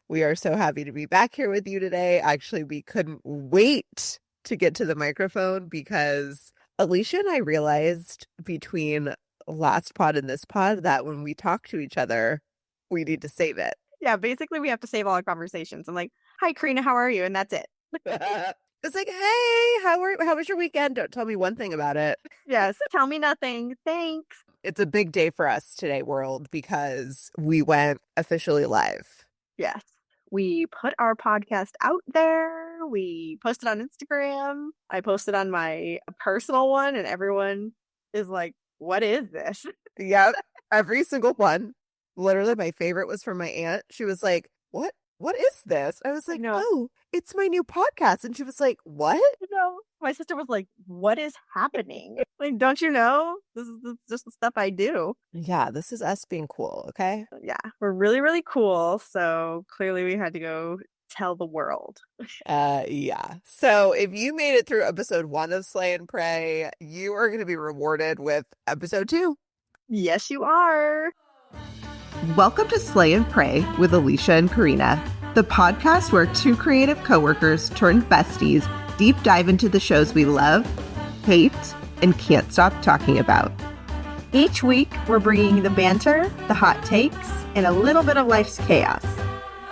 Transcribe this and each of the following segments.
We are so happy to be back here with you today. Actually, we couldn't wait to get to the microphone because Alisha and I realized between last pod and this pod that when we talk to each other, we need to save it. Yeah, basically we have to save all our conversations. I'm like, hi, Corinna, how are you? And that's it. It's like, hey, how was your weekend? Don't tell me one thing about it. Yes, tell me nothing. Thanks. It's a big day for us today, world, because we went officially live. Yes. We put our podcast out there. We posted on Instagram. I posted on my personal one, and everyone is like, what is this? Yep. Every single one. Literally, my favorite was from my aunt. She was like, what is this? I was like, No. oh, it's my new podcast. And she was like, what? My sister was like, what is happening? Like, don't you know? This is just the stuff I do. Yeah, this is us being cool, okay? Yeah, we're really, really cool. So clearly we had to go tell the world. Yeah. So if you made it through episode 1 of Slay and Pray, you are going to be rewarded with episode 2. Yes, you are. Welcome to Slay and Pray with Alisha and Corinna, the podcast where two creative coworkers turned besties deep dive into the shows we love, hate, and can't stop talking about. Each week, we're bringing the banter, the hot takes, and a little bit of life's chaos.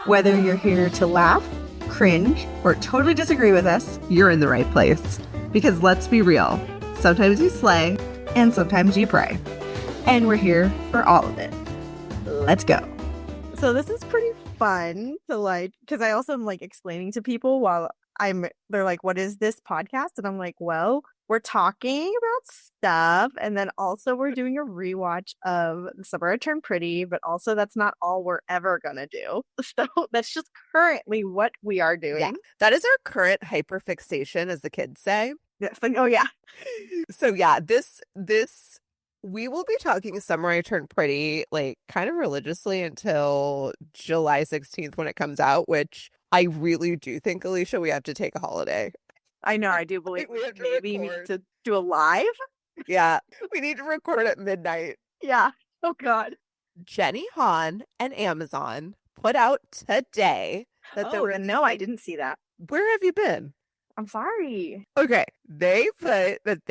Whether you're here to laugh, cringe, or totally disagree with us, you're in the right place. Because let's be real, sometimes you slay, and sometimes you pray. And we're here for all of it. Let's go. So this is pretty fun to because I also am explaining to people while they're like, what is this podcast? And I'm like, well, we're talking about stuff. And then also we're doing a rewatch of The Summer I Turned Pretty, but also that's not all we're ever going to do. So that's just currently what we are doing. Yeah, that is our current hyperfixation, as the kids say. Yes. Oh, yeah. So yeah, this we will be talking Summer I Turned Pretty kind of religiously until July 16th when it comes out, which I really do think, Alisha, we have to take a holiday. I know, I do believe we maybe need to do a live. Yeah, we need to record at midnight. Yeah. Oh, God. Jenny Han and Amazon put out today that no, I didn't see that. Where have you been? I'm sorry. Okay, they put that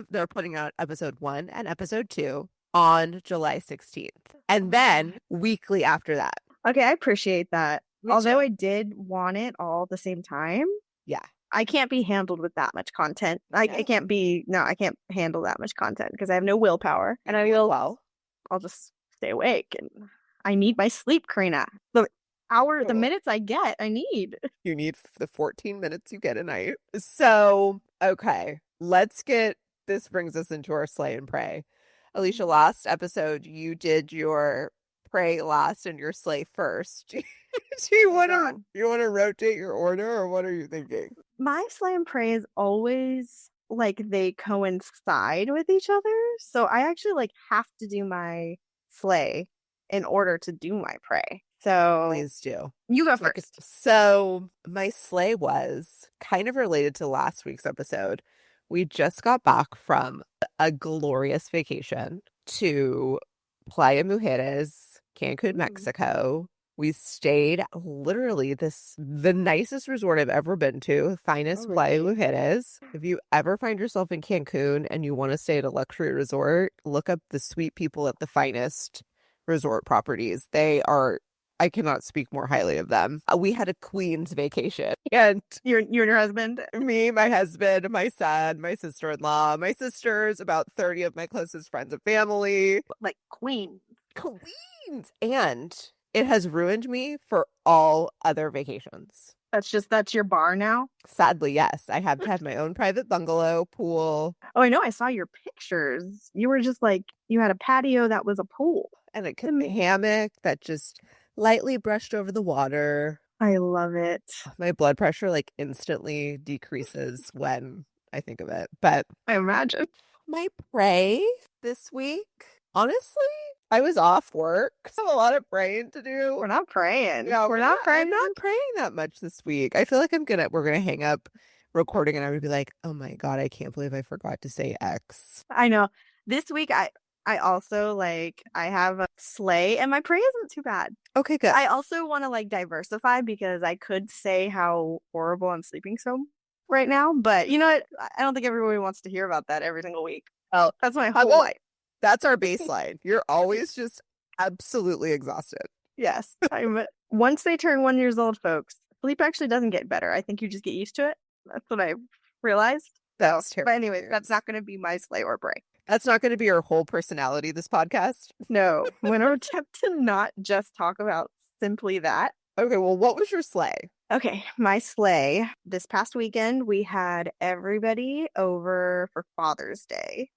they're putting out episode 1 and episode 2 on July 16th, and then weekly after that. Okay, I appreciate that. Although I did want it all at the same time. Yeah. I can't be handled with that much content. I can't handle that much content because I have no willpower. And I'll just stay awake. And I need my sleep, Corinna. The minutes I get, I need. You need the 14 minutes you get a night. So, okay, this brings us into our Slay and Pray. Alisha, last episode, you did your pray last and your slay first. Do you want to rotate your order, or what are you thinking? My slay and pray is always they coincide with each other. So I actually have to do my slay in order to do my pray. So please do. You go first. So my slay was kind of related to last week's episode. We just got back from a glorious vacation to Playa Mujeres, Cancun, Mexico. We stayed literally the nicest resort I've ever been to, finest Playa Mujeres. If you ever find yourself in Cancun and you want to stay at a luxury resort, look up the sweet people at the finest resort properties. I cannot speak more highly of them. We had a queen's vacation. And you and your husband? Me, my husband, my son, my sister-in-law, my sisters, about 30 of my closest friends and family. Queens. And it has ruined me for all other vacations. That's your bar now? Sadly, yes. I have to have my own private bungalow, pool. Oh, I know. I saw your pictures. You were just you had a patio that was a pool. And a hammock that just lightly brushed over the water. I love it. My blood pressure instantly decreases when I think of it. But I imagine. My pray this week, honestly, I was off work. So a lot of praying to do. We're not praying. Yeah, we're not praying. I'm not praying that much this week. I feel like we're gonna hang up recording and I'm gonna be like, oh my God, I can't believe I forgot to say X. I know. This week I also like I have a sleigh and my prey isn't too bad. Okay, good. I also want to like diversify because I could say how horrible I'm sleeping so right now, but you know what? I don't think everybody wants to hear about that every single week. Well, That's my whole life. That's our baseline. You're always just absolutely exhausted. Yes. Once they turn 1 year old, folks, sleep actually doesn't get better. I think you just get used to it. That's what I realized. That was terrible. But anyway, that's not going to be my slay or break. That's not going to be your whole personality, this podcast. No, I'm going to attempt to not just talk about simply that. Okay, well, what was your sleigh? Okay, my sleigh. This past weekend, we had everybody over for Father's Day,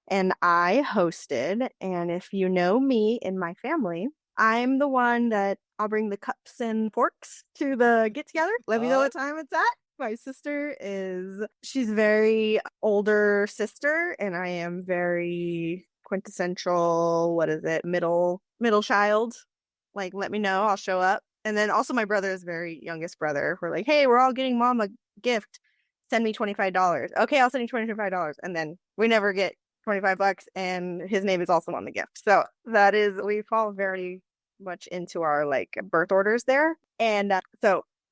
and I hosted. And if you know me and my family, I'm the one that I'll bring the cups and forks to the get together. Let me know what time it's at. My sister she's very older sister, and I am very quintessential, middle child. Like, let me know, I'll show up. And then also my brother is very youngest brother. We're like, hey, we're all getting mom a gift. Send me $25. Okay, I'll send you $25. And then we never get $25, and his name is also on the gift. So we fall very much into our like birth orders there. And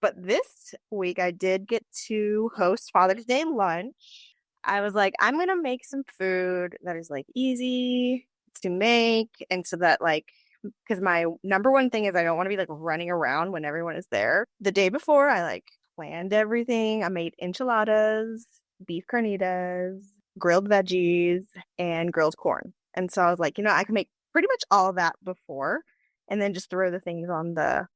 but this week I did get to host Father's Day lunch. I was like, I'm going to make some food that is like easy to make. And so that like, because my number one thing is I don't want to be like running around when everyone is there. The day before I like planned everything. I made enchiladas, beef carnitas, grilled veggies, and grilled corn. And so I was like, I can make pretty much all that before and then just throw the things on the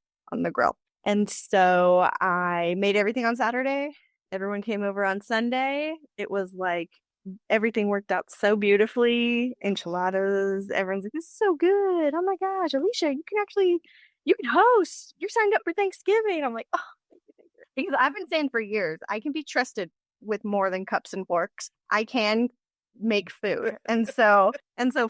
grill. And so I made everything on Saturday. Everyone came over on Sunday. It was like everything worked out so beautifully. Enchiladas. Everyone's like, this is so good. Oh my gosh, Alisha, you can host. You're signed up for Thanksgiving. I'm like, oh, thank you. Because I've been saying for years, I can be trusted with more than cups and forks. I can make food. And so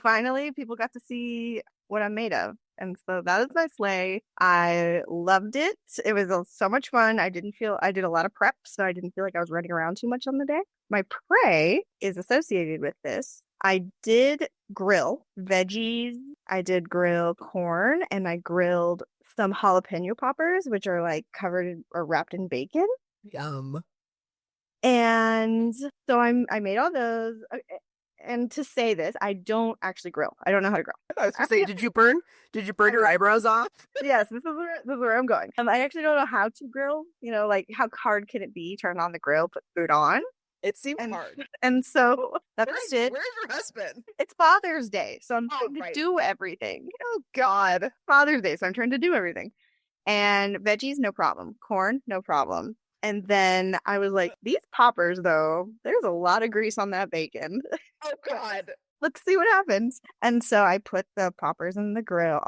finally people got to see what I'm made of. And so that is my sleigh. I loved it. It was so much fun. I did a lot of prep, so I didn't feel like I was running around too much on the day. My prey is associated with this. I did grill veggies. I did grill corn, and I grilled some jalapeno poppers, which are like covered or wrapped in bacon. Yum. And so I made all those. And to say this, I don't actually grill. I don't know how to grill. I was going to say, did you burn your eyebrows off? Yes, this is where I'm going. I actually don't know how to grill. Like how hard can it be? Turn on the grill, put food on. It seemed hard. And so that's it. Where's your husband? It's Father's Day, so I'm trying to do everything. Oh, God. Father's Day, so I'm trying to do everything. And veggies, no problem. Corn, no problem. And then I was like, these poppers, though, there's a lot of grease on that bacon. Oh, God. Let's see what happens. And so I put the poppers on the grill,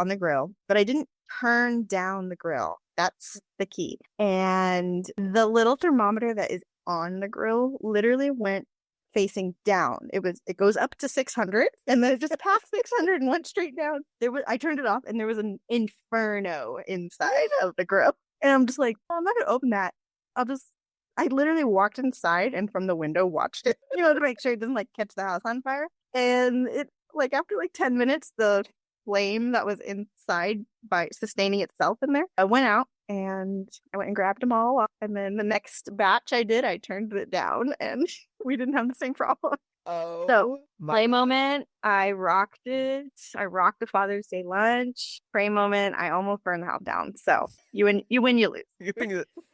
but I didn't turn down the grill. That's the key. And the little thermometer that is on the grill literally went facing down. It goes up to 600, and then it just passed 600 and went straight down. I turned it off, and there was an inferno inside of the grill. And I'm just like, I'm not gonna open that. I literally walked inside and from the window watched it, to make sure it doesn't like catch the house on fire. And it like after like 10 minutes, the flame that was inside by sustaining itself in there, I went out and I went and grabbed them all up. And then the next batch I turned it down and we didn't have the same problem. Oh, so play moment, I rocked it. I rocked the Father's Day lunch. Pray moment, I almost burned the house down. So you win, you lose.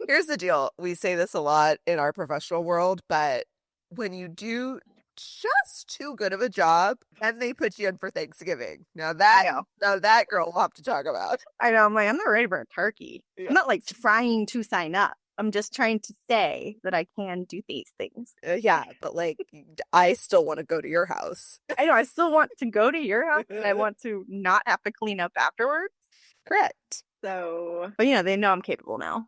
Here's the deal. We say this a lot in our professional world, but when you do just too good of a job, and they put you in for Thanksgiving. Now that girl we'll have to talk about. I know. I'm not ready for a turkey. Yeah. I'm not like trying to sign up. I'm just trying to say that I can do these things. Yeah, but like, I still want to go to your house. I know. I still want to go to your house, and I want to not have to clean up afterwards. Correct. So, but they know I'm capable now.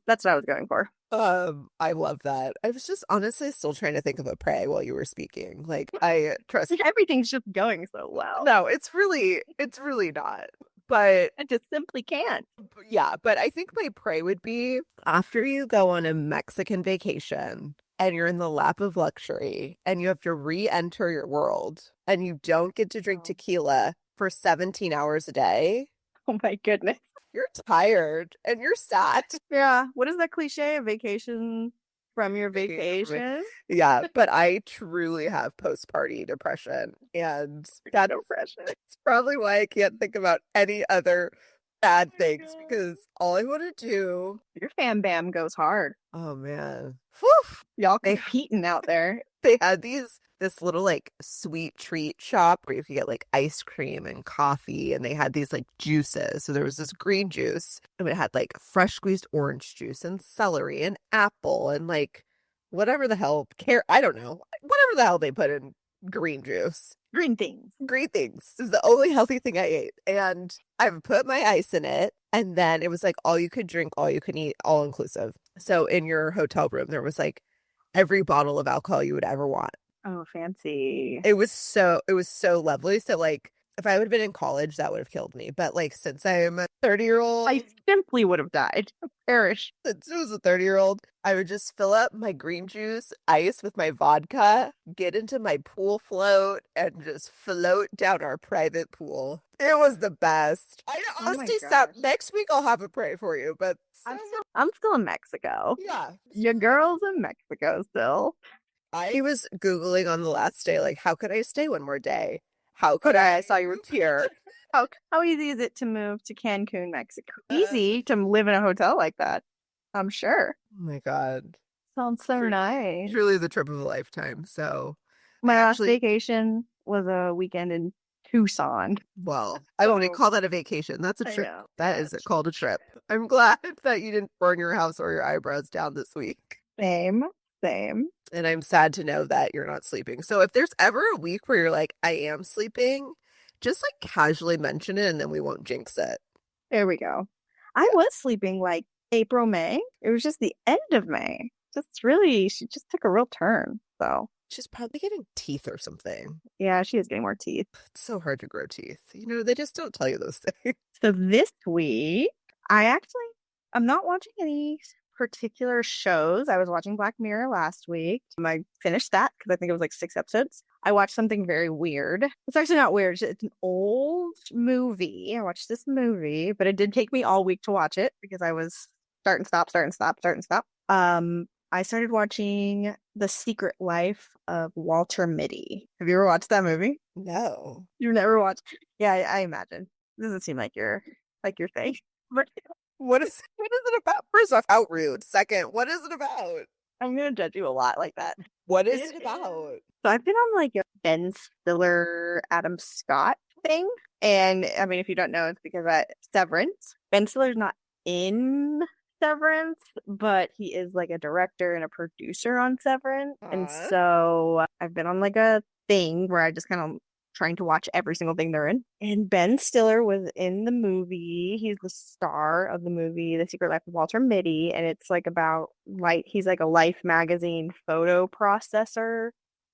That's what I was going for. I love that. I was just honestly still trying to think of a prey while you were speaking. Like, I trust everything's just going so well. No, it's really not. But I just simply can't. Yeah, but I think my prey would be after you go on a Mexican vacation and you're in the lap of luxury and you have to re-enter your world and you don't get to drink tequila for 17 hours a day. Oh my goodness. You're tired and you're sad. Yeah. What is that cliche? A vacation from your vacation? Yeah, but I truly have post-party depression, and that's probably why I can't think about any other bad things, because all I want to do. Your fam bam goes hard. Oh man. Whew. Y'all competing out there. They had this little like sweet treat shop where you could get like ice cream and coffee, and they had these like juices. So there was this green juice, and it had like fresh squeezed orange juice and celery and apple and like whatever the hell I don't know. Whatever the hell they put in green juice. Green things. Green things. This is the only healthy thing I ate. And I put my ice in it, and then it was like all you could drink, all you could eat, all inclusive. So in your hotel room there was like every bottle of alcohol you would ever want. Oh, fancy. It was so lovely. So like if I would have been in college, that would have killed me. But like since I'm a 30-year-old, I simply would have died. Perish. Since I was a 30-year-old, I would just fill up my green juice ice with my vodka, get into my pool float, and just float down our private pool. It was the best. I honestly, next week I'll have a pray for you, but I'm still in Mexico. Yeah. Your girl's in Mexico still. I was Googling on the last day, like, how could I stay one more day? How could I saw you were here. How easy is it to move to Cancun, Mexico? Easy to live in a hotel like that, I'm sure. Oh my God. Sounds so nice. Truly the trip of a lifetime. So my last vacation was a weekend in Tucson. Well, I wouldn't call that a vacation. That's a trip. That is called a trip. I'm glad that you didn't burn your house or your eyebrows down this week. Same. And I'm sad to know that you're not sleeping. So if there's ever a week where you're like, I am sleeping, just like casually mention it and then we won't jinx it. There we go. I was sleeping like April, May. It was just the end of May. She just took a real turn. So she's probably getting teeth or something. Yeah, she is getting more teeth. It's so hard to grow teeth. You know, they just don't tell you those things. So this week, I'm not watching any particular shows. I was watching Black Mirror last week. I finished that because I think it was like 6 episodes. I watched something very weird. It's actually not weird. It's an old movie. I watched this movie, but it did take me all week to watch it because I was start and stop. I started watching The Secret Life of Walter Mitty. Have you ever watched that movie? No. You've never watched? Yeah, I imagine. It doesn't seem like your thing. But what is it about? First off, how rude. Second, what is it about? I'm gonna judge you a lot like that. What is it about? So I've been on like a Ben Stiller, Adam Scott thing. And I mean, if you don't know, it's because Severance. Ben Stiller's not in Severance, but he is like a director and a producer on Severance. And so I've been on like a thing where I just kind of trying to watch every single thing they're in. And Ben Stiller was in the movie. He's the star of the movie, The Secret Life of Walter Mitty. And it's like about he's like a Life magazine photo processor.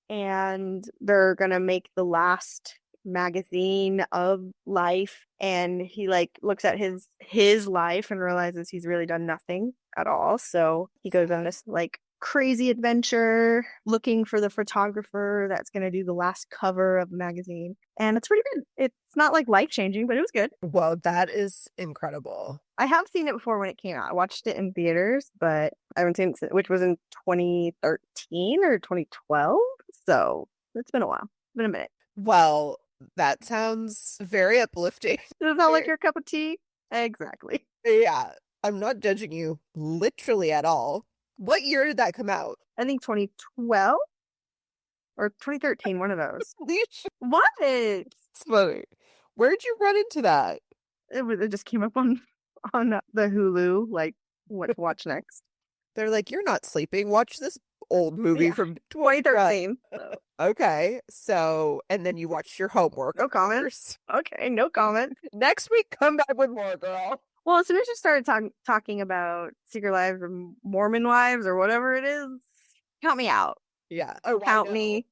And they're going to make the last magazine of Life. And he like looks at his life and realizes he's really done nothing at all. So he goes on this like crazy adventure looking for the photographer that's going to do the last cover of the magazine. And it's pretty good. It's not like life-changing, but it was good. Well, that is incredible. I have seen it before when it came out. I watched it in theaters, but I haven't seen it, which was in 2013 or 2012. So it's been a while. It's been a minute. Well, that sounds very uplifting. Does that sound like your cup of tea? Exactly. Yeah. I'm not judging you literally at all. What year did that come out? I think 2012 or 2013, one of those. What? It's funny. Where'd you run into that? It just came up on the Hulu, like what to watch next. They're like, you're not sleeping. Watch this old movie from 2013. Okay. So, and then you watched your homework. No comment. Okay, no comment. Next week, come back with more, girl. Well, as soon as you started talking about Secret Lives or Mormon Wives or whatever it is, count me out. Yeah. Count me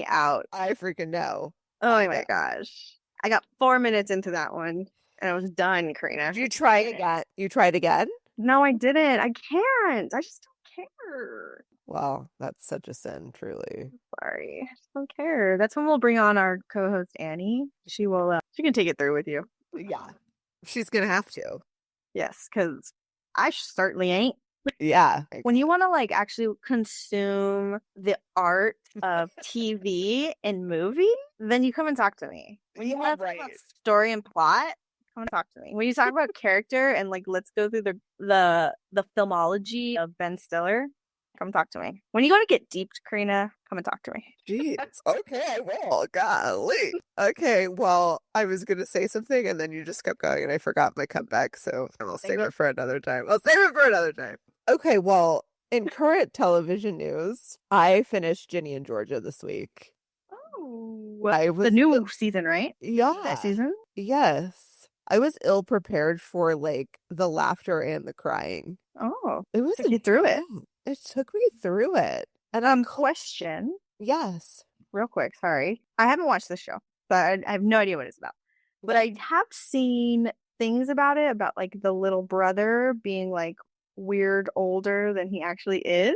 out. I freaking know. Oh my gosh. I got 4 minutes into that one and I was done, Corinna. Did you try again? You tried again? No, I didn't. I can't. I just don't care. Well, that's such a sin, truly. Sorry. I just don't care. That's when we'll bring on our co-host Annie. She will she can take it through with you. Yeah. She's gonna have to. Yes, because I certainly ain't. Yeah. When you want to like actually consume the art of TV and movie, then you come and talk to me. When you want to talk about story and plot, come and talk to me. When you talk about character and like let's go through the filmology of Ben Stiller, come talk to me. When you go to get deep, Corinna, come and talk to me. Jeez. Okay, I will. Golly. Okay, well, I was gonna say something and then you just kept going and I forgot my comeback, so I'll save it for another time. I'll save it for another time. Okay, well, in current television news, I finished Ginny and Georgia this week. Oh, The new season, right? Yeah. That season? Yes. I was ill prepared for like the laughter and the crying. Oh, It was took you through it. It took me through it. And question. Yes. Real quick, sorry. I haven't watched this show, so I have no idea what it's about. But I have seen things about it, about like the little brother being like weird older than he actually is.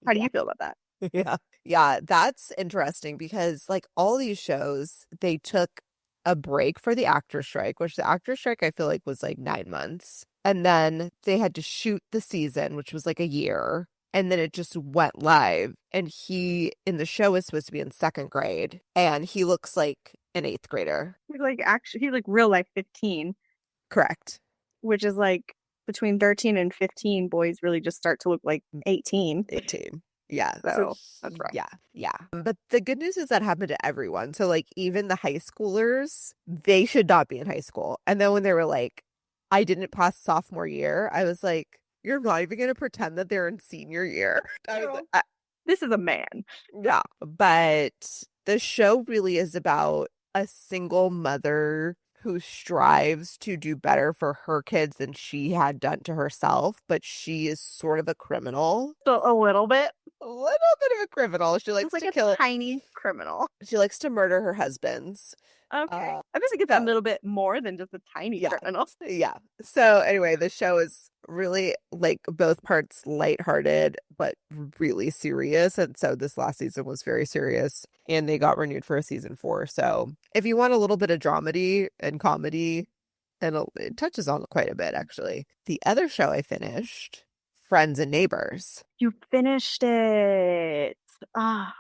How do you feel about that? Yeah. Yeah, that's interesting because like all these shows, they took a break for the actor strike, which the actor strike I feel like was like 9 months. And then they had to shoot the season, which was like a year. And then it just went live. And he in the show is supposed to be in 2nd grade. And he looks like an 8th grader. He's like real life 15. Correct. Which is like between 13 and 15, boys really just start to look like 18. 18. Yeah. So that's right. Yeah. Yeah. But the good news is that happened to everyone. So like even the high schoolers, they should not be in high school. And then when they were like, I didn't pass sophomore year, I was like, you're not even going to pretend that they're in senior year. This is a man. Yeah. But the show really is about a single mother who strives to do better for her kids than she had done to herself, but she is sort of a criminal. So a little bit. A little bit of a criminal. She likes to kill a tiny criminal. She likes to murder her husbands. Okay. I guess I get that a little bit more than just a tiny criminal. Yeah. So anyway, the show is really like both parts lighthearted, but really serious. And so this last season was very serious and they got renewed for a season 4. So if you want a little bit of dramedy and comedy, and it touches on quite a bit, actually. The other show I finished, Friends and Neighbors. You finished it. I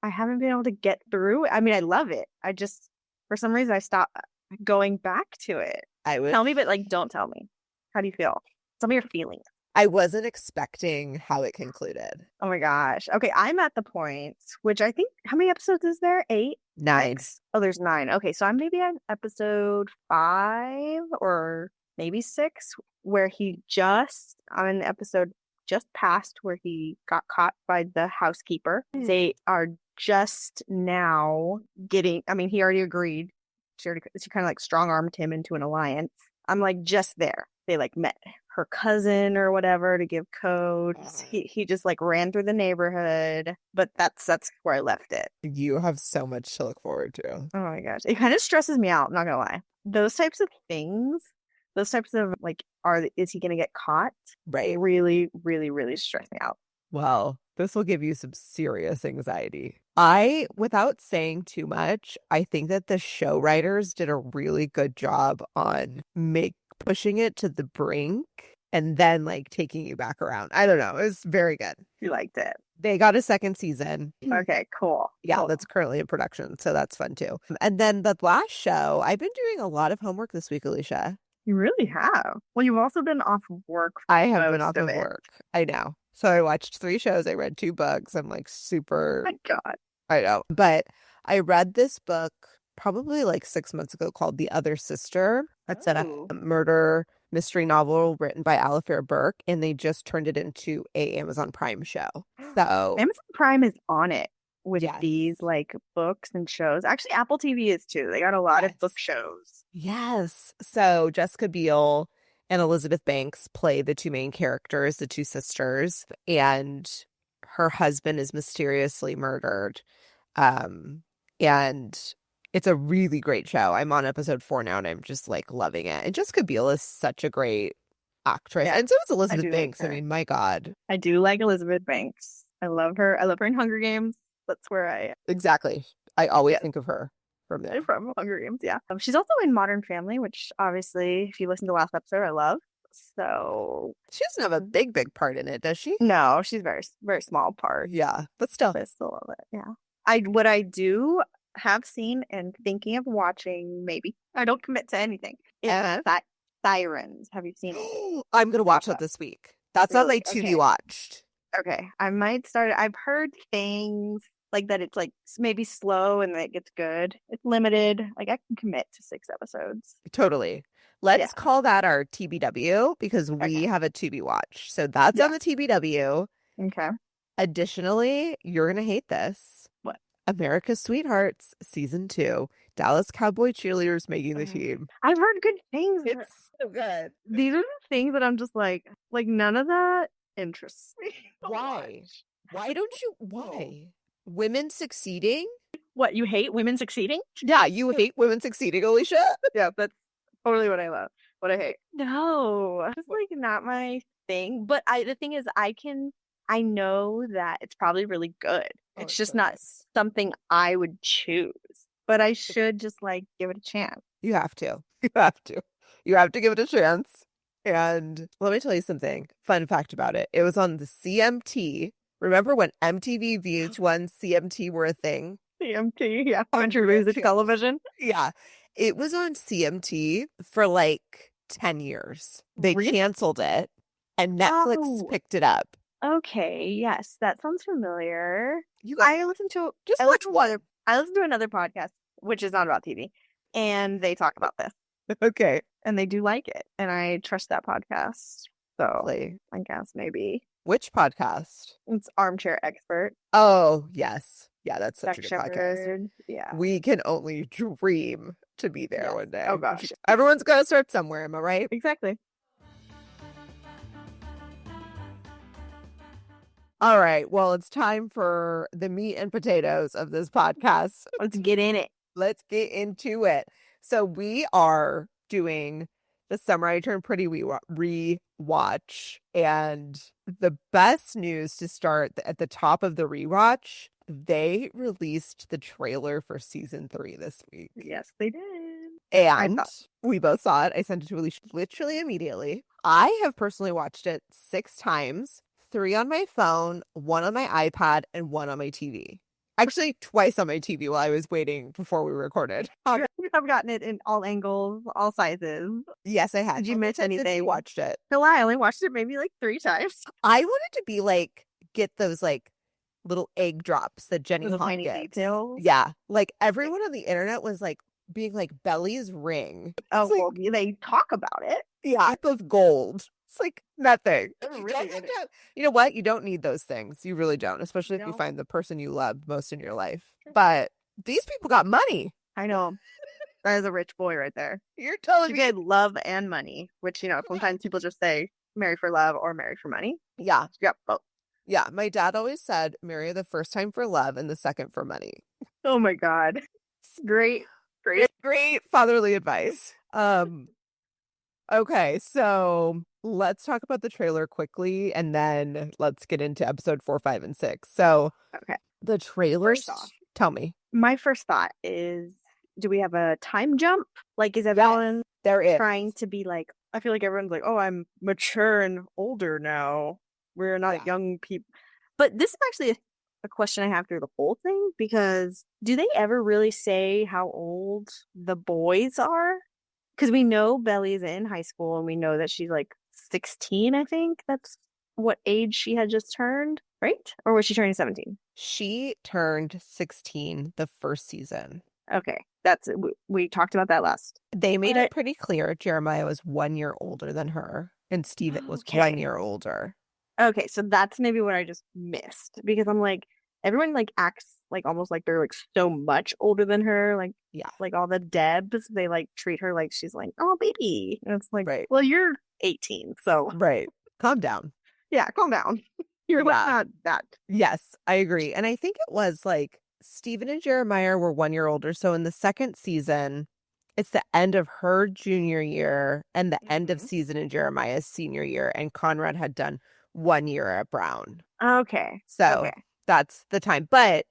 haven't been able to get through it. I mean, I love it. I just, for some reason, I stopped going back to it. Tell me, but like, don't tell me. How do you feel? Tell me your feelings. I wasn't expecting how it concluded. Oh my gosh. Okay, I'm at the point, which I think, how many episodes is there? 8? 9. Oh, there's 9. Okay, so I'm maybe on episode 5 or maybe 6, where I'm in the episode just past where he got caught by the housekeeper. They are just now he already agreed. She kind of like strong-armed him into an alliance. I'm like just there. They like met her cousin or whatever to give codes. He just like ran through the neighborhood, but that's where I left it. You have so much to look forward to. Oh my gosh. It kind of stresses me out, I'm not gonna lie. Those types of things, those types of like, is he gonna get caught? Right. Really, really, really stress me out. Well, this will give you some serious anxiety. Without saying too much, I think that the show writers did a really good job on pushing it to the brink and then like taking you back around. I don't know. It was very good. You liked it. They got a 2nd season. Okay, cool. Yeah, cool. That's currently in production. So that's fun too. And then the last show, I've been doing a lot of homework this week, Alisha. You really have. Well, you've also been off of work. I have been off of work. I know. So I watched 3 shows. I read 2 books. I'm like super. Oh my God. I know. But I read this book probably like 6 months ago called The Other Sister. That's a murder mystery novel written by Alisha Burke, and they just turned it into a Amazon Prime show. So Amazon Prime is on it with these like books and shows. Actually, Apple TV is too. They got a lot of book shows. Yes. So Jessica Biel and Elizabeth Banks play the 2 main characters, the 2 sisters, and her husband is mysteriously murdered. And it's a really great show. I'm on episode 4 now and I'm just like loving it. And Jessica Biel is such a great actress. Yeah, and so is Elizabeth Banks. I mean, my God. I do like Elizabeth Banks. I love her. I love her in Hunger Games. That's where I Exactly. I always yeah, think of her from there. from Hunger Games. Yeah. She's also in Modern Family, which obviously, if you listen to last episode, I love. So She doesn't have a big part in it, does she? no, she's very small part, Yeah, but still. but I still love it. Yeah. What I do have seen and thinking of watching, maybe I don't commit to anything. Is Sirens. Have you seen it? I'm gonna watch that this week. That's on Really? my to be Okay. watched. Okay. I might start. I've heard things like that. It's like maybe slow and then it gets good. It's limited. Like I can commit to 6 episodes. Totally. Yeah. Let's call that our TBW because we Okay. have a to be watch. So that's Yeah. on the TBW. Okay. Additionally, you're gonna hate this. What? America's Sweethearts season 2. Dallas Cowboy cheerleaders making the team. I've heard good things. It's so good. These are the things that I'm just like none of that interests me. Why? Why don't you? Why? Women succeeding? What, you hate women succeeding? Yeah, you hate women succeeding, Alicia? Yeah, that's totally what I love. What I hate. No, it's like not my thing. But the thing is, I know that it's probably really good. Oh, It's it's just so not good. something I would choose. But I should just like give it a chance. You have to. You have to. You have to give it a chance. And let me tell you something. Fun fact about it. It was on the CMT. Remember when MTV, VH1, CMT were a thing? CMT, yeah, country music television. Yeah. It was on CMT for like 10 years. They Really? canceled it and Netflix Oh. picked it up. Okay, yes, that sounds familiar. You got I listened to just I watch listened to one. another I listened to another podcast, which is not about TV, and they talk about this, Okay. and they do like it, and I trust that podcast. So Play. I guess maybe Which podcast? it's Armchair Expert. Oh, yes. Yeah, that's such Jack a good podcast. Shepherd. Yeah. We can only dream to be there Yes. one day. Oh gosh. Everyone's got to start somewhere, am I right? Exactly. All right. Well, it's time for the meat and potatoes of this podcast. Let's get in it. Let's get into it. So we are doing the Summer I Turned Pretty rewatch. And the best news to start at the top of the rewatch, they released the trailer for season 3 this week. Yes, they did. And we both saw it. I sent it to Alisha literally immediately. I have personally watched it 6 times, 3 on my phone, 1 on my iPad, and 1 on my TV. Actually, twice on my TV while I was waiting before we recorded. I've gotten it in all angles, all sizes. Yes, I had. Did you miss anything? You watched it. No, I only watched it maybe like 3 times. I wanted to be like, get those like little egg drops that Jenny Little Hawk tiny gets. details. Yeah. Like everyone on the internet was like being like Belly's ring. Oh, It's well, they talk about it. yeah, of gold. It's like nothing. They're You really don't in have it. to have- you know what? You don't need those things. You really don't, especially if you don't. find the person you love most in your life. But these people got money. I know. That is a rich boy right there. You're telling You me. get love and money, which, sometimes people just say marry for love or marry for money. Yeah. You got both. Yeah. My dad always said marry the first time for love and the second for money. Oh my God. Great. Great fatherly advice. Okay, so let's talk about the trailer quickly and then let's get into episode 4, 5, and 6. So Okay. the trailers, First off, tell me. my first thought is, do we have a time jump? Like, is everyone There is. trying to be like, I feel like everyone's like, oh, I'm mature and older now. We're not young people. But this is actually a question I have through the whole thing, because do they ever really say how old the boys are? Because we know Belly's in high school and we know that she's like 16, I think. That's what age she had just turned, right? Or was she turning 17? She turned 16 the first season. Okay. We talked about that last. They made it pretty clear Jeremiah was 1 year older than her and Steven was 1 year older. Okay, so that's maybe what I just missed, because I'm like, everyone like acts like almost like they're like so much older than her. Like, yeah, like all the Debs, they like treat her like she's like, oh, baby. And it's like, right. Well, you're 18, so right. Calm down. Yeah, calm down. You're not that. Yes, I agree. And I think it was like Steven and Jeremiah were 1 year older. So in the second season, it's the end of her junior year and the end of season in Jeremiah's senior year. And Conrad had done 1 year at Brown. Okay. So Okay. that's the time. But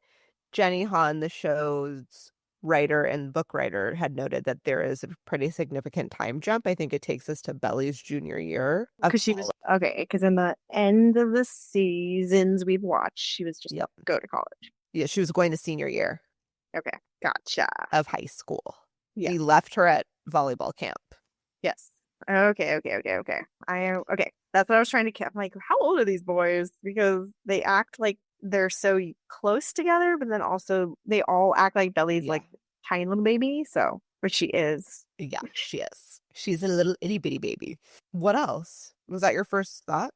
Jenny Han, the show's writer and book writer, had noted that there is a pretty significant time jump. I think it takes us to Belly's junior year of Because she was okay. Because in the end of the seasons we've watched, she was just Yep. go to college. Yeah, she was going to senior year Okay. Gotcha. of high school. Yeah. He left her at volleyball camp. Yes. Okay. Okay. That's what I was trying to get. I'm like, how old are these boys? Because they act like they're so close together, but then also they all act like Belly's Yeah. like tiny little baby. So, but she is. Yeah, she is. She's a little itty bitty baby. What else? Was that your first thought?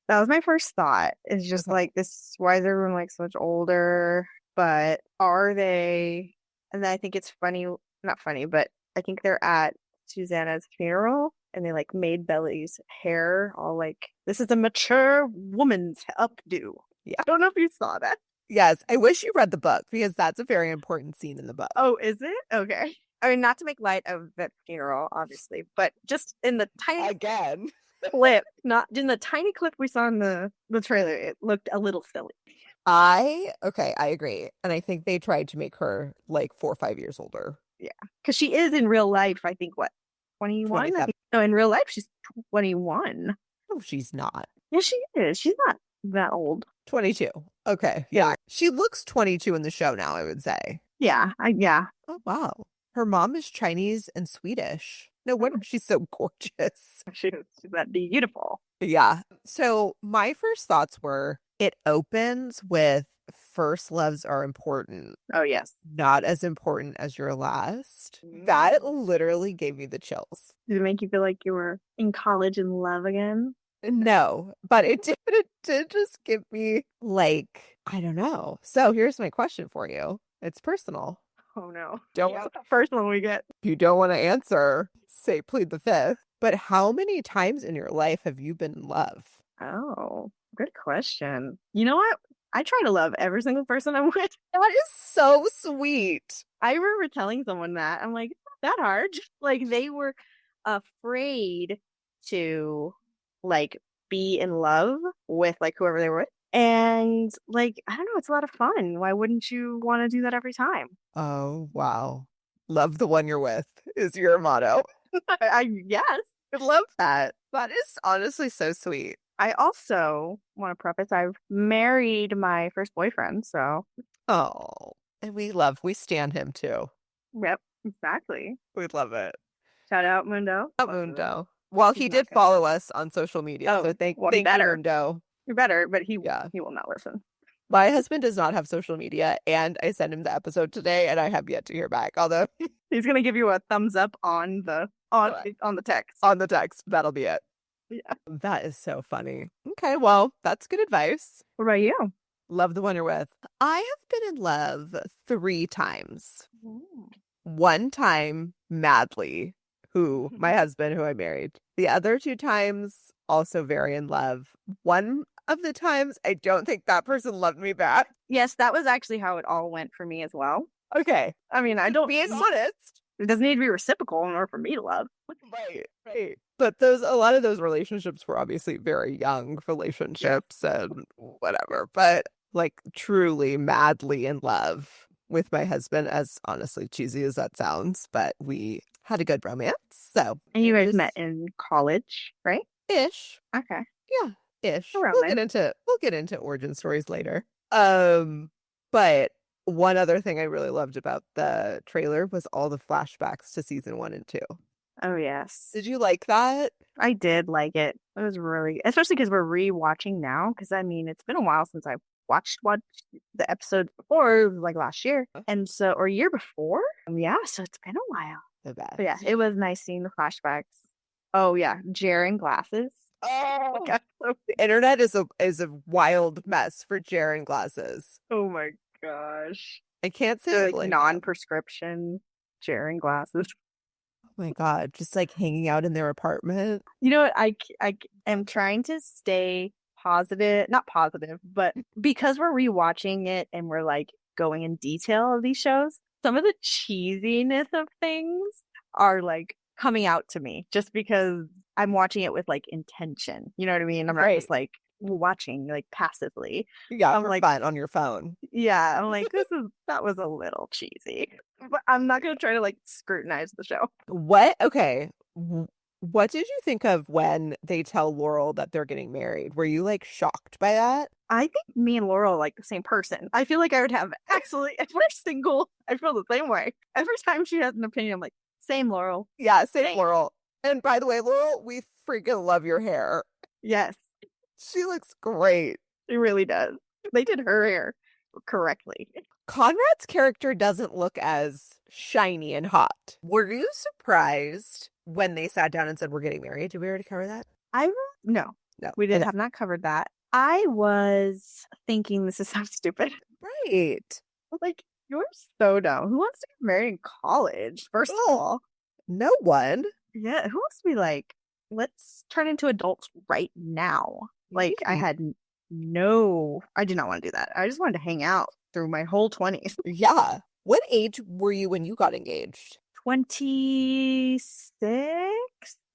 That was my first thought. It's just Okay. like this. Why is everyone like so much older? But are they? And then I think it's funny, not funny, but I think they're at Susanna's funeral and they like made Belly's hair all like this is a mature woman's updo. Yeah. I don't know if you saw that. Yes, I wish you read the book because that's a very important scene in the book. Oh, is it? Okay. I mean, not to make light of that funeral, obviously, but just in the tiny Again. clip, not in the tiny clip we saw in the trailer, it looked a little silly. I agree. And I think they tried to make her like 4 or 5 years older. Yeah. Because she is in real life, I think, what, 21? 27. No, in real life, she's 21. No, she's not. Yeah, she is. She's not that old. 22. Okay. Yeah. She looks 22 in the show now, I would say. Yeah. Yeah. Oh, wow. Her mom is Chinese and Swedish. No wonder she's so gorgeous. She's that beautiful. Yeah. So my first thoughts were it opens with first loves are important, Oh, yes. not as important as your last. That literally gave me the chills. Did it make you feel like you were in college in love again? No, but it did just give me like, I don't know. So here's my question for you. It's personal. Oh, no. Don't Yeah, the first one we get. If you don't want to answer, say plead the fifth. But how many times in your life have you been in love? Oh, good question. You know what? I try to love every single person I'm with. That is so sweet. I remember telling someone that. I'm like, it's not that hard. Like they were afraid to like be in love with like whoever they were with. And like, I don't know, it's a lot of fun. Why wouldn't you want to do that every time? Oh, wow. Love the one you're with is your motto. Yes. I love that. That is honestly so sweet. I also want to preface I've married my first boyfriend, so Oh, and we stand him too. yep, exactly. We love it. Shout out Mundo. Mundo. Well, He's he not did gonna- follow us on social media, Oh, so thank well, he you, better. Mundo. You're better, but he Yeah. will not listen. My husband does not have social media, and I sent him the episode today, and I have yet to hear back. Although He's gonna give you a thumbs up on the on the text. on the text, that'll be it. Yeah. That is so funny. Okay, well, that's good advice. What about you? Love the one you're with. I have been in love 3 times. One time, madly, my husband, who I married. The other 2 times, also very in love. One of the times, I don't think that person loved me back. Yes, that was actually how it all went for me as well. Okay. I mean, I don't Being honest. It doesn't need to be reciprocal in order for me to love. Right. But a lot of those relationships were obviously very young relationships and whatever. But like truly madly in love with my husband, as honestly cheesy as that sounds, but we had a good romance. So And you guys met in college, right? ish. Okay. Yeah, ish. Around We'll get into origin stories later. But one other thing I really loved about the trailer was all the flashbacks to season 1 and 2. Oh, yes. Did you like that? I did like it. It was really, especially because we're rewatching now. Because I mean, it's been a while since I watched the episodes before. It was like last year, and so or year before. Yeah, so it's been a while. The best. But yeah, it was nice seeing the flashbacks. Oh yeah, Jaren glasses. Oh, the internet is a wild mess for Jaren glasses. Oh my gosh. I can't say Like non-prescription Jaren glasses. Oh my God, just like hanging out in their apartment. You know what? I am trying to stay positive, not positive, but because we're rewatching it and we're like going in detail of these shows, some of the cheesiness of things are like coming out to me just because I'm watching it with like intention. You know what I mean? I'm not just like watching like passively. Yeah, I'm for like, fun on your phone. yeah, I'm like, that was a little cheesy. But I'm not gonna try to like scrutinize the show. What? Okay. What did you think of when they tell Laurel that they're getting married? Were you like shocked by that? I think me and Laurel are like the same person. I feel like I would have absolutely every single. I feel the same way. Every time she has an opinion, I'm like, same Laurel. Yeah, same Laurel. And by the way, Laurel, we freaking love your hair. Yes, She looks great. it really does. They did her hair correctly. Conrad's character doesn't look as shiny and hot. Were you surprised when they sat down and said, we're getting married? Did we already cover that? No, No. we Okay. have not covered that. I was thinking this is so stupid. Right. Like, you're so dumb. Who wants to get married in college? First of all, No one. yeah, who wants to be like, let's turn into adults right now? Like, I had I did not want to do that. I just wanted to hang out through my whole 20s. Yeah. What age were you when you got engaged? 26?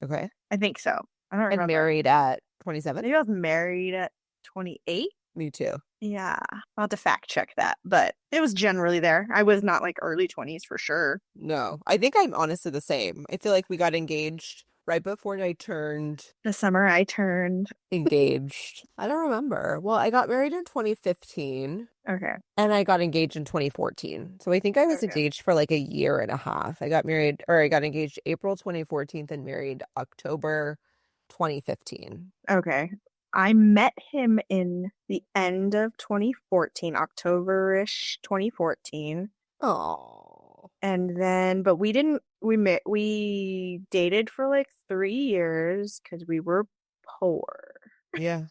Okay. I think so. I don't And remember. married at 27? Maybe I was married at 28. Me too. Yeah, I'll have to fact check that, but it was generally there. I was not like early 20s for sure. No, I think I'm honestly the same. I feel like we got engaged right before I turned The summer I turned. engaged. I don't remember. Well, I got married in 2015 Okay. and I got engaged in 2014. So I think I was Okay. engaged for like a year and a half. I got engaged April 2014 and married October 2015. Okay. I met him in the end of 2014, October-ish 2014. Oh. And then, but we dated for like 3 years because we were poor. Yeah.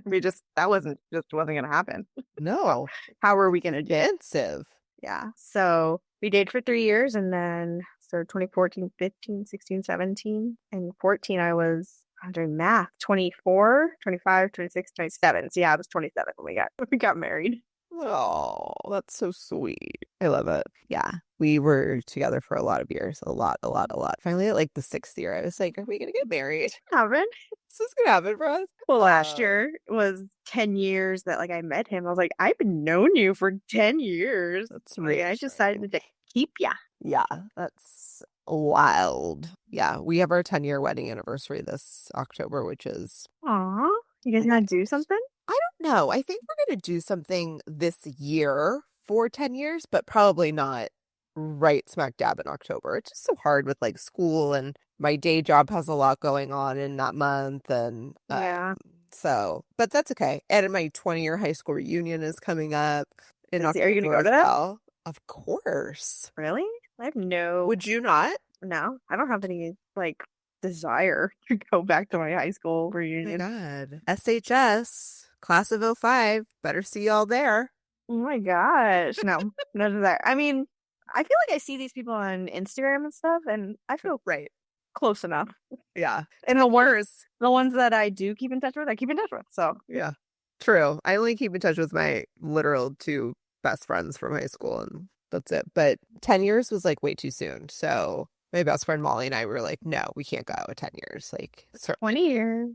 That wasn't gonna happen. No. How were we gonna do it? Expensive. Yeah. So we dated for 3 years and then so 2014, 15, 16, 17, and 14 I'm doing math. 24, 25, 26, 27. So yeah, I was 27 when we got married. Oh, that's so sweet. I love it. Yeah. We were together for a lot of years. A lot. Finally, at like the 6th year, I was like, are we going to get married? Happened. Is this going to happen for us? Well, last year was 10 years that like I met him. I was like, I've known you for 10 years. That's Like, I decided to keep ya. Yeah, that's wild. Yeah, we have our 10-year wedding anniversary this October, which is, Aw. You guys gonna do something? I don't know. I think we're going to do something this year for 10 years, but probably not right smack dab in October. It's just so hard with like school, and my day job has a lot going on in that month. And Yeah. so, but that's okay. And my 20-year high school reunion is coming up in Are you gonna October go as to that? well. Of course. Really? I have no. Would you not? No, I don't have any like desire to go back to my high school Oh my reunion. God. SHS, class of '05. Better see y'all there. Oh my gosh. No, no desire. I mean, I feel like I see these people on Instagram and stuff, and I feel Right. close enough. Yeah. And the ones that I do keep in touch with, I keep in touch with. So Yeah. True. I only keep in touch with my literal 2 best friends from high school, and that's it. But 10 years was like way too soon. So my best friend Molly and I were like, no, we can't go at 10 years. Like, 20 years.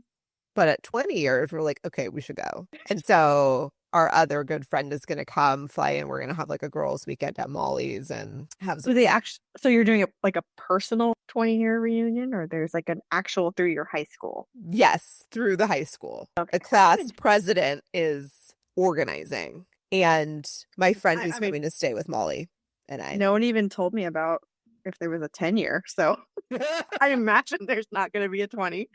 but at 20 years, we're like, okay, we should go. And so our other good friend is going to come fly in. We're going to have like a girls' weekend at Molly's and have So so you're doing like a personal 20-year reunion, or there's like an actual through your high school? Yes, through the high school. Okay. A class president is organizing. And my friend who's coming to stay with Molly and I. No one even told me about if there was a 10-year. So I imagine there's not going to be a 20.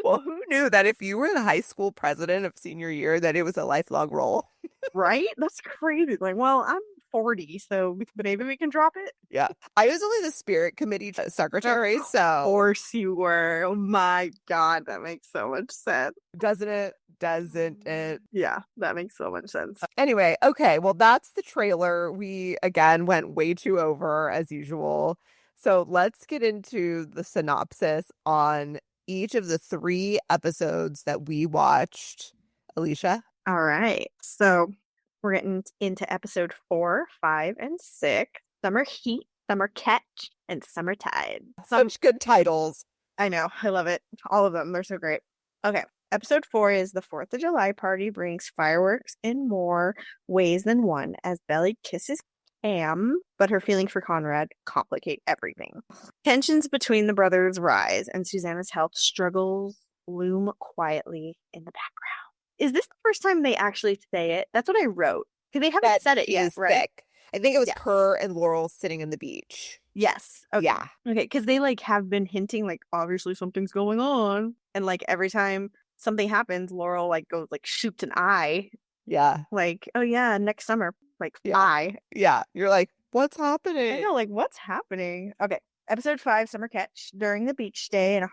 Well, who knew that if you were the high school president of senior year, that it was a lifelong role? Right? That's crazy. Like, well, I'm 40, so maybe we can drop it. Yeah. I was only the spirit committee secretary, so. Of course you were. Oh my God, that makes so much sense. Doesn't it? Doesn't it? Yeah, that makes so much sense. Anyway, okay. Well, that's the trailer. We, again, went way too over as usual. So let's get into the synopsis on each of the 3 episodes that we watched. Alisha? All right. So we're getting into episode 4, 5, and 6. Summer Heat, Summer Catch, and Summer Tide. Such good titles. I know. I love it. All of them. They're so great. Okay. Episode 4 is the 4th of July party brings fireworks in more ways than one as Belly kisses Cam, but her feelings for Conrad complicate everything. Tensions between the brothers rise, and Susanna's health struggles loom quietly in the background. Is this the first time they actually say it? That's what I wrote. Because they haven't said it yet, right? Thick. I think it was Yeah. her and Laurel sitting in the beach. Yes. Okay. Yeah. Okay, because they like have been hinting like obviously something's going on, and like every time something happens, Laurel like goes like shoots an eye, Yeah. like oh yeah, next summer, like Yeah. eye. Yeah. You're like, what's happening? I know, like what's happening? Okay, episode 5, summer catch. During a beach day and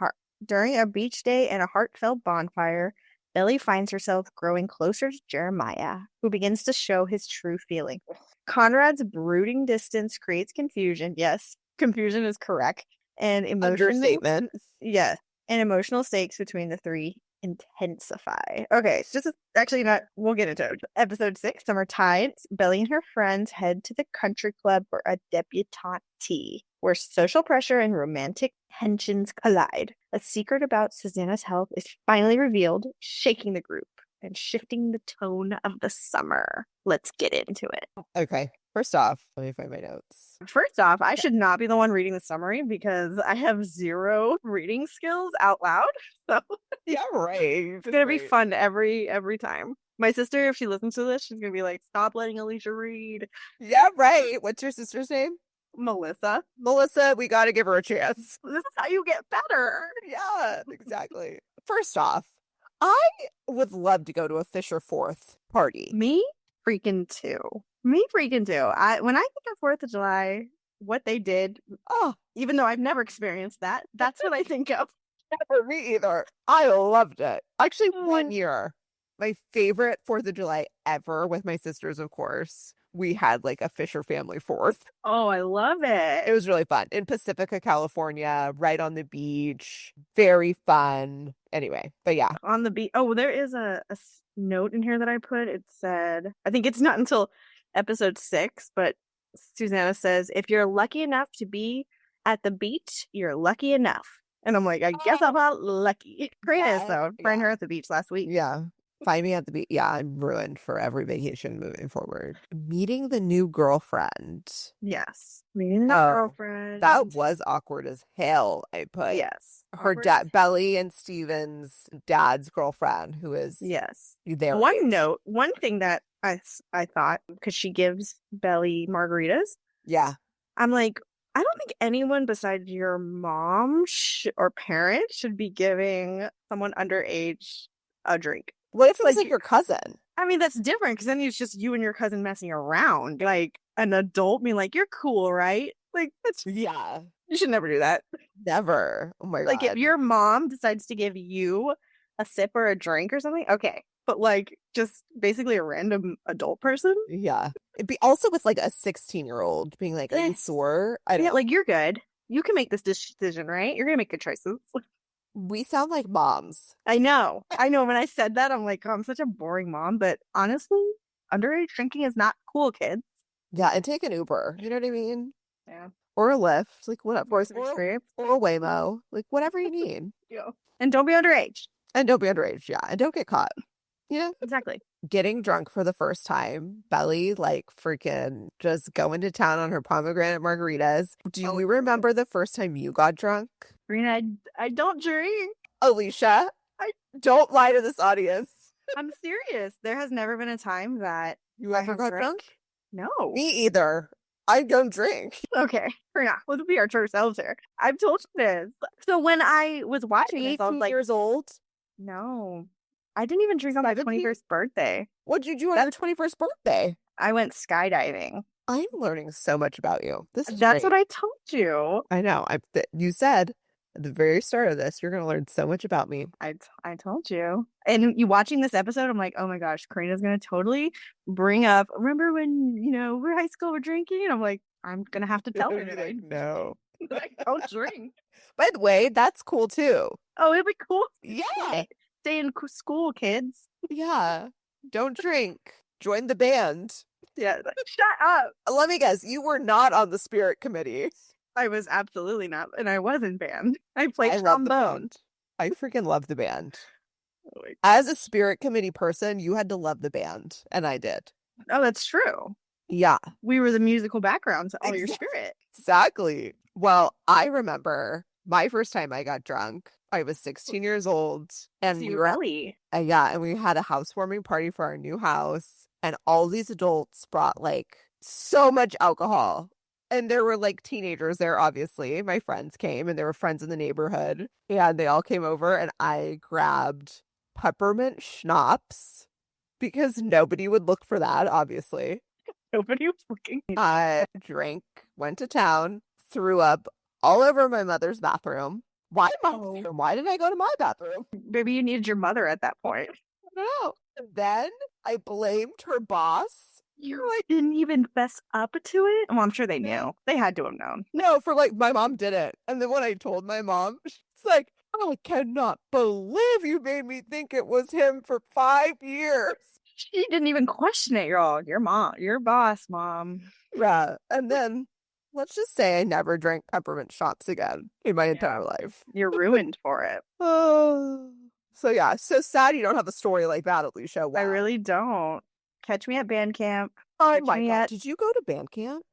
a heartfelt bonfire, Belly finds herself growing closer to Jeremiah, who begins to show his true feeling. Conrad's brooding distance creates confusion. Yes, confusion is correct. And Understatement. yeah, and emotional stakes between the three intensify. Okay, so this is actually not, we'll get into it. Episode 6, Summer Tides. Belly and her friends head to the country club for a debutante tea, where social pressure and romantic tensions collide. A secret about Susanna's health is finally revealed, shaking the group and shifting the tone of the summer. Let's get into it. Okay. First off, let me find my notes. First off, I should not be the one reading the summary because I have 0 reading skills out loud. So Yeah, right. it's gonna be fun every time. My sister, if she listens to this, she's gonna be like, "Stop letting Alisha read." Yeah, right. What's your sister's name? Melissa. Melissa, we got to give her a chance. This is how you get better. Yeah, exactly. First off, I would love to go to a Fisher Fourth party. Me freaking too. Me freaking too. When I think of 4th of July, what they did, Oh, even though I've never experienced that, that's what I think of. never me either. I loved it. Actually, one year, my favorite 4th of July ever with my sisters, of course, we had like a Fisher family fourth. Oh, I love it. It was really fun in Pacifica, California, right on the beach. Very fun. Anyway, but yeah. On the beach. Oh, there is a note in here that I put. It said, I think it's not until episode 6, but Susanna says, if you're lucky enough to be at the beach, you're lucky enough. And I'm like, I guess I'm not lucky. Corinna is though. Find her at the beach last week. Yeah. Find me at the beach. Yeah, I'm ruined for every vacation moving forward. Meeting the new girlfriend. Yes. Meeting the girlfriend. That was awkward as hell, I put. Yes. Her dad, Belly and Steven's dad's girlfriend, who is there. One thing that I thought, because she gives Belly margaritas. Yeah. I'm like, I don't think anyone besides your mom or parent should be giving someone underage a drink. What if it was like your cousin? I mean, that's different because then it's just you and your cousin messing around. Like an adult being like, you're cool, right? Like, yeah. You should never do that. Never. Oh my God. Like if your mom decides to give you a sip or a drink or something, okay. But like just basically a random adult person. Yeah. It'd be also with like a 16-year-old being like, are you sore? I don't know. Like you're good. You can make this decision, right? You're gonna make good choices. We sound like moms. I know. When I said that, I'm like, oh, I'm such a boring mom. But honestly, underage drinking is not cool, kids. Yeah, and take an Uber. You know what I mean? Yeah. Or a Lyft, like whatever. Or a Waymo, like whatever you need. Yeah. And don't be underage. Yeah. And don't get caught. Yeah. Exactly. Getting drunk for the first time. Belly, like freaking just going to town on her pomegranate margaritas. Do you remember the first time you got drunk? Corinna, I don't drink. Alisha, I don't lie to this audience. I'm serious. There has never been a time that you ever got drunk? No. Me either. I don't drink. Okay. Corinna, let's be our true selves here. I've told you this. So when I was watching this, I was like, years old? No. I didn't even drink on my 21st birthday. What did you do on your 21st birthday? I went skydiving. I'm learning so much about you. That's great. What I told you. I know. You said at the very start of this, you're going to learn so much about me. I told you. And you watching this episode, I'm like, oh my gosh, Corinna's going to totally bring up, remember when, we're high school, we're drinking? And I'm like, I'm going to have to tell her today. No. I don't drink. By the way, that's cool too. Oh, it'd be cool. Yeah. Stay in school, kids. Yeah. Don't drink. Join the band. Yeah. Shut up. Let me guess. You were not on the spirit committee. I was absolutely not. And I was in band. I played trombone. I freaking love the band. As a spirit committee person, you had to love the band, and I did. Oh, that's true. Yeah, We were the musical background to all your spirit. exactly. Well, I remember my first time I got drunk. I was 16 years old, and we were yeah, and we had a housewarming party for our new house, and all these adults brought like so much alcohol. And there were like teenagers there, obviously. My friends came and there were friends in the neighborhood. And they all came over and I grabbed peppermint schnapps because nobody would look for that, obviously. Nobody was looking. I drank, went to town, threw up all over my mother's bathroom. Why my bathroom? Why did I go to my bathroom? Maybe you needed your mother at that point. I don't know. And then I blamed her boss. You didn't even fess up to it? Well, I'm sure they knew. They had to have known. No, for like my mom didn't. And then when I told my mom, she's like, I cannot believe you made me think it was him for 5 years. She didn't even question it, y'all. Your mom, your boss, mom. Yeah. And then let's just say I never drank peppermint schnapps again in my entire life. You're ruined for it. Oh. So yeah, so sad you don't have a story like that, Alisha. Wow. I really don't. Catch me at band camp. Oh my God. Did you go to band camp?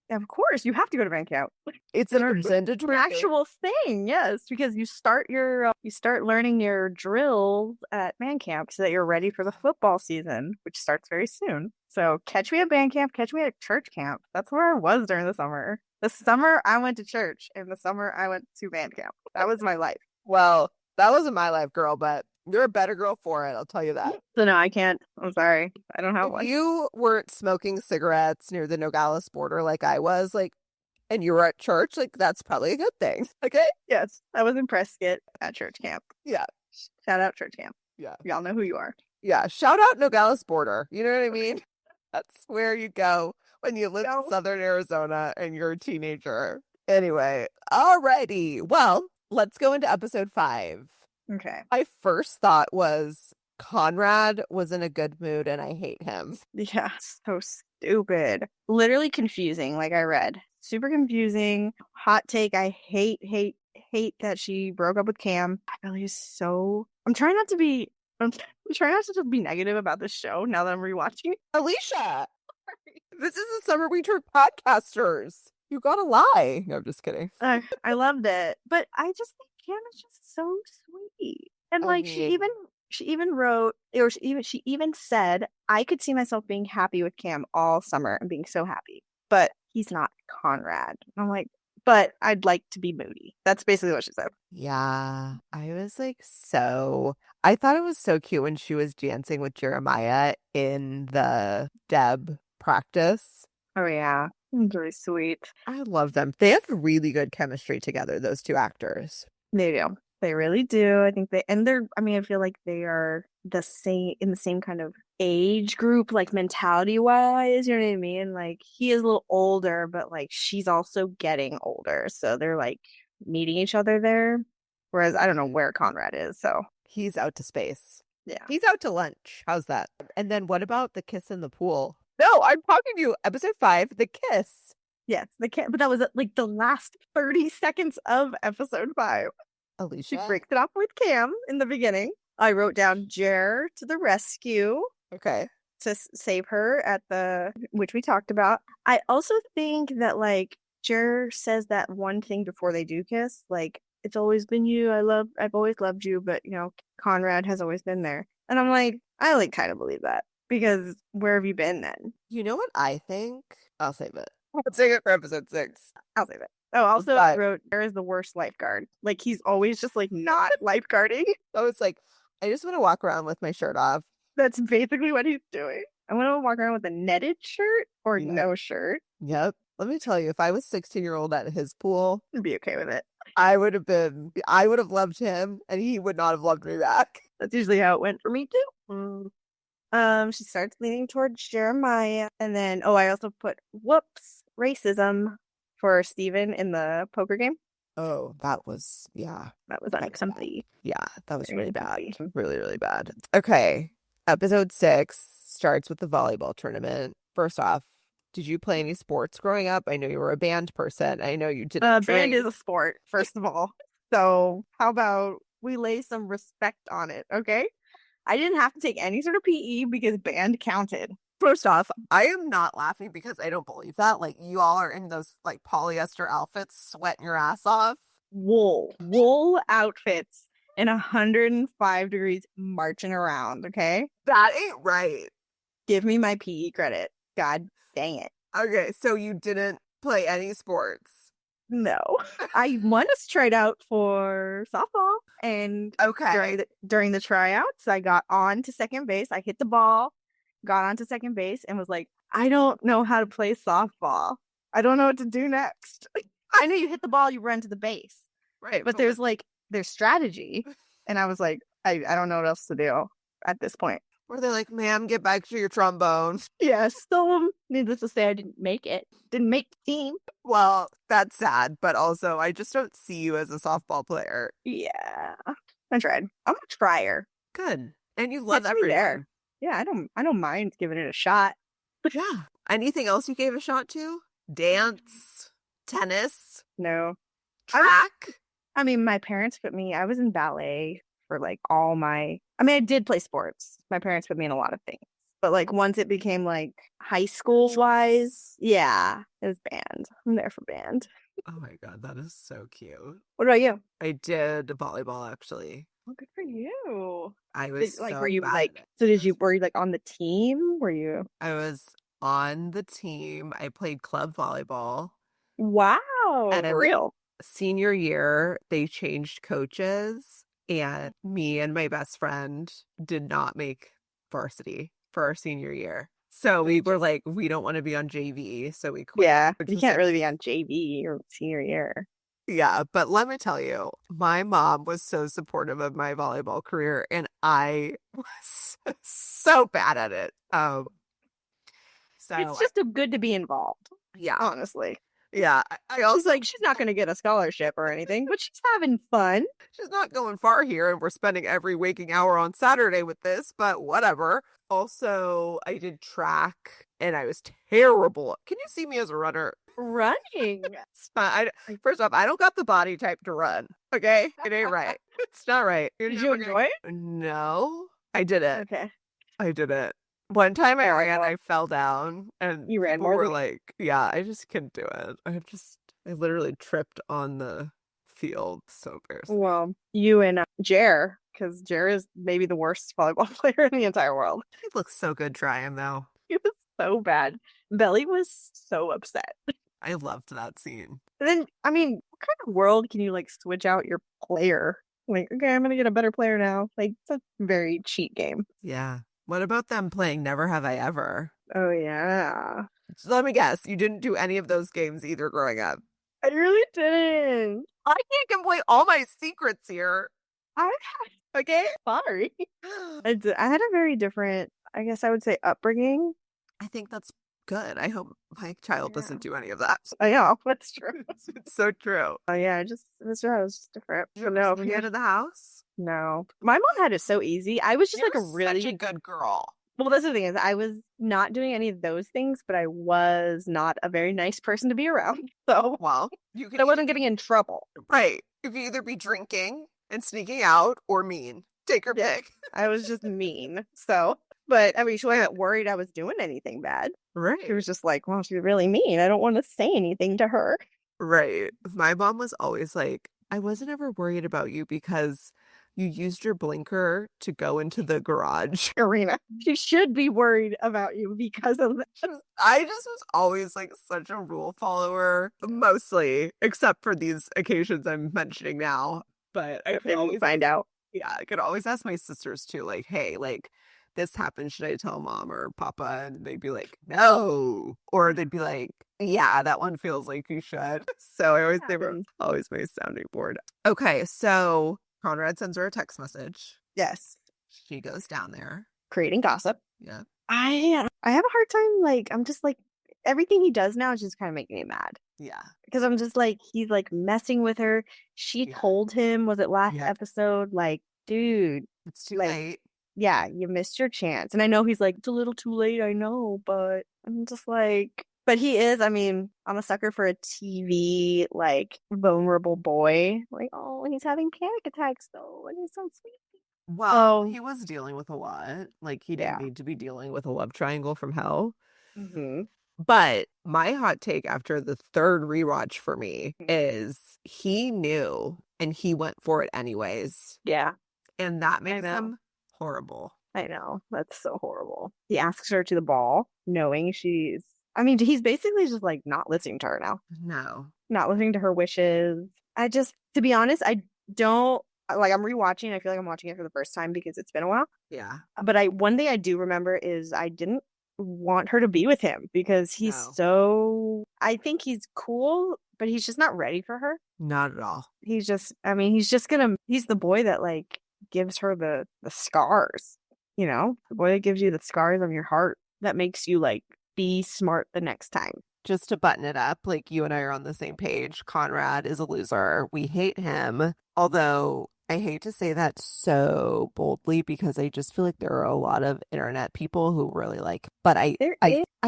Of course, you have to go to band camp. It's an actual thing, yes, because you start learning your drills at band camp so that you're ready for the football season, which starts very soon. So catch me at band camp, catch me at church camp. That's where I was during the summer. The summer I went to church, and the summer I went to band camp. That was my life. Well, that wasn't my life, girl, but you're a better girl for it. I'll tell you that. So no, I can't. I'm sorry. I don't have one. If you weren't smoking cigarettes near the Nogales border like I was, like, and you were at church, like, that's probably a good thing. Okay? Yes. I was in Prescott at church camp. Yeah. Shout out church camp. Yeah. Y'all know who you are. Yeah. Shout out Nogales border. You know what I mean? That's where you go when you live in Southern Arizona and you're a teenager. Anyway, alrighty. Well, let's go into episode 5. Okay. My first thought was Conrad was in a good mood and I hate him. Yeah, so stupid. Literally confusing, like I read. Super confusing. Hot take. I hate that she broke up with Cam. I really so I'm trying not to be negative about this show now that I'm rewatching it. Alisha, this is the summer we turn podcasters. You gotta lie. No, I'm just kidding. I loved it. But I just think Cam is just so sweet. And like she even wrote, or she even said, I could see myself being happy with Cam all summer and being so happy. But he's not Conrad. And I'm like, but I'd like to be Moody. That's basically what she said. Yeah. I was like I thought it was so cute when she was dancing with Jeremiah in the Deb practice. Oh yeah. Very sweet. I love them. They have really good chemistry together, those two actors. They do. They really do. I think I feel like they are in the same kind of age group, like mentality wise, you know what I mean? Like he is a little older, but like she's also getting older. So they're like meeting each other there. Whereas I don't know where Conrad is. So he's out to space. Yeah. He's out to lunch. How's that? And then what about the kiss in the pool? No, I'm talking to you. Episode 5, the kiss. Yes, the kiss. But that was like the last 30 seconds of episode 5. Alisha. She breaks it off with Cam in the beginning. I wrote down Jer to the rescue. Okay. To save her which we talked about. I also think that like Jer says that one thing before they do kiss, like, it's always been you. I've always loved you, but you know, Conrad has always been there. And I'm like, I like kind of believe that. Because where have you been then? You know what I think? I'll save it. I'll save it for episode 6. I'll save it. Oh, also I wrote, there is the worst lifeguard. Like, he's always just like not lifeguarding. So it's like, I just want to walk around with my shirt off. That's basically what he's doing. I want to walk around with a netted shirt or no shirt. Yep. Let me tell you, if I was 16-year-old at his pool, I'd be okay with it. I would have loved him and he would not have loved me back. That's usually how it went for me too. She starts leaning towards Jeremiah, and then I also put whoops racism for Steven in the poker game. Oh, that was unacceptable. Yeah, that was really bad. Really, really bad. Okay. Episode 6 starts with the volleyball tournament. First off, did you play any sports growing up? I know you were a band person. I know you didn't. Band is a sport, first of all. So how about we lay some respect on it, okay? I didn't have to take any sort of PE because band counted. First off, I am not laughing because I don't believe that. Like, you all are in those like polyester outfits, sweating your ass off. Wool outfits in 105 degrees marching around, okay? That ain't right. Give me my PE credit. God dang it. Okay, so you didn't play any sports. No. I once tried out for softball, and Okay. during the tryouts, I got on to second base. I hit the ball, got onto second base, and was like, I don't know how to play softball. I don't know what to do next. I know you hit the ball, you run to the base. Right. But there's strategy. And I was like, I don't know what else to do at this point. Were they like, ma'am, get back to your trombone? Yes. So needless to say, I didn't make it. Didn't make the team. Well, that's sad, but also I just don't see you as a softball player. Yeah. I tried. I'm a trier. Good. And you love Catch me everyone. there. Yeah, I don't mind giving it a shot. Yeah. Anything else you gave a shot to? Dance? Tennis? No. Track? I mean, my parents put me, I was in ballet for like I did play sports. My parents put me in a lot of things. But like once it became like high school wise, yeah, it was band. I'm there for band. Oh my God, that is so cute. What about you? I did volleyball actually. Oh, good for you. I was Were you bad like, at it. were you like on the team? Were you? I was on the team. I played club volleyball. Wow. And For real. Senior year, they changed coaches, and me and my best friend did not make varsity for our senior year. So we were like, we don't want to be on JV, so we quit. Yeah, you can't really be on JV or senior year. Yeah, but let me tell you, my mom was so supportive of my volleyball career, and I was so bad at it. So It's just good to be involved. Yeah, honestly. Yeah, I also like she's not going to get a scholarship or anything, but she's having fun. She's not going far here, and we're spending every waking hour on Saturday with this, but whatever. Also, I did track, and I was terrible. Can you see me as a runner? Running. First off, I don't got the body type to run. Okay, it ain't right. It's not right. Did you enjoy it? No, I didn't. Okay, I didn't. One time I ran, I fell down, and you ran people more were than like, "Yeah, I just couldn't do it. I literally tripped on the field. So embarrassing." Well, you and Jer, because Jer is maybe the worst volleyball player in the entire world. He looks so good trying, though. He was so bad. Belly was so upset. I loved that scene. And then, I mean, what kind of world can you like switch out your player? Like, okay, I'm gonna get a better player now. Like, it's a very cheat game. Yeah. What about them playing Never Have I Ever? Oh, yeah. So let me guess, you didn't do any of those games either growing up. I really didn't. I can't give away all my secrets here. Okay, sorry. I had a very different, I guess I would say, upbringing. I think that's good. I hope my child doesn't do any of that. Oh, yeah, that's true. It's so true. Oh, yeah, I was just different. Did you ever sneak out of the house? No. My mom had it so easy. I was just You're like a really such a good girl. Well, that's the thing is I was not doing any of those things, but I was not a very nice person to be around. So, well, I wasn't getting in trouble. Right. You could either be drinking and sneaking out or mean. Take your pick. I was just mean. So, but I mean, she wasn't worried I was doing anything bad. Right. She was just like, well, she's really mean. I don't want to say anything to her. Right. My mom was always like, I wasn't ever worried about you because you used your blinker to go into the garage. Corinna, she should be worried about you because of that. I just was always like such a rule follower, mostly, except for these occasions I'm mentioning now. But I could always find out. Yeah, I could always ask my sisters too, like, hey, like, this happened. Should I tell mom or papa? And they'd be like, no. Or they'd be like, yeah, that one feels like you should. So they were always my sounding board. Okay, so Conrad sends her a text message. Yes. She goes down there. Creating gossip. Yeah. I have a hard time, like, I'm just like, everything he does now is just kind of making me mad. Yeah. Because I'm just like, he's like messing with her. She told him, was it last episode? Like, dude. It's too late. Yeah, you missed your chance. And I know he's like, it's a little too late, I know, but I'm just like, but he is, I mean, I'm a sucker for a TV, like, vulnerable boy. Like, oh, and he's having panic attacks, though, and he's so sweet. Well, Oh. he was dealing with a lot. Like, he didn't Yeah. need to be dealing with a love triangle from hell. Mm-hmm. But my hot take after the third rewatch for me is he knew and he went for it anyways. Yeah, And that I makes know. him horrible. I know. That's so horrible. He asks her to the ball, knowing he's basically just like not listening to her now, No. not listening to her wishes. To be honest, I don't like, I'm rewatching. I feel like I'm watching it for the first time because it's been a while. Yeah. But one thing I do remember is I didn't want her to be with him because I think he's cool, but he's just not ready for her. Not at all. He's the boy that like gives her the scars, the boy that gives you the scars on your heart that makes you like be smart the next time. Just to button it up, like you and I are on the same page. Conrad is a loser. We hate him. Although I hate to say that so boldly because I just feel like there are a lot of internet people who really like, but I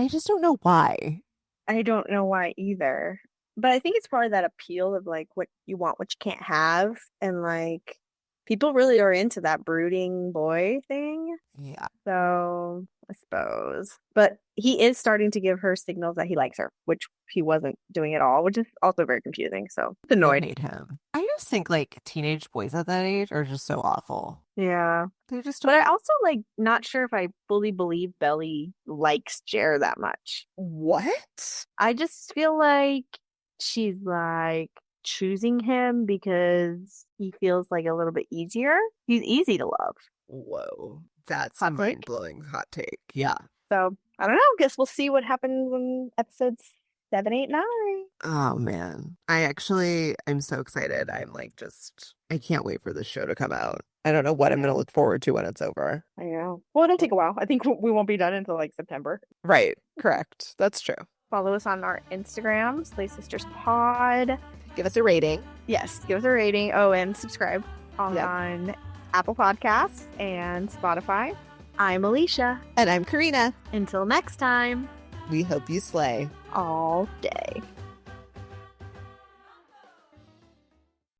just don't know why. I don't know why either. But I think it's part of that appeal of like what you want, what you can't have. And like people really are into that brooding boy thing. Yeah. So I suppose. But he is starting to give her signals that he likes her, which he wasn't doing at all, which is also very confusing. So it's annoyed. I hate him. I just think like teenage boys at that age are just so awful. Yeah. They just But I also like not sure if I fully believe Belly likes Jer that much. What? I just feel like she's like choosing him because he feels like a little bit easier. He's easy to love. Whoa. That's Hot a take. mind-blowing hot take. Yeah. So I don't know. Guess we'll see what happens in episodes 7, 8, 9. Oh man. I'm so excited. I can't wait for this show to come out. I don't know what I'm going to look forward to when it's over. I know. Well, it'll take a while. I think we won't be done until like September. Right. Correct. That's true. Follow us on our Instagram, Slay Sisters Pod. Give us a rating. Yes, give us a rating. Oh, and subscribe on Apple Podcasts and Spotify. I'm Alisha. And I'm Corinna. Until next time. We hope you slay All day.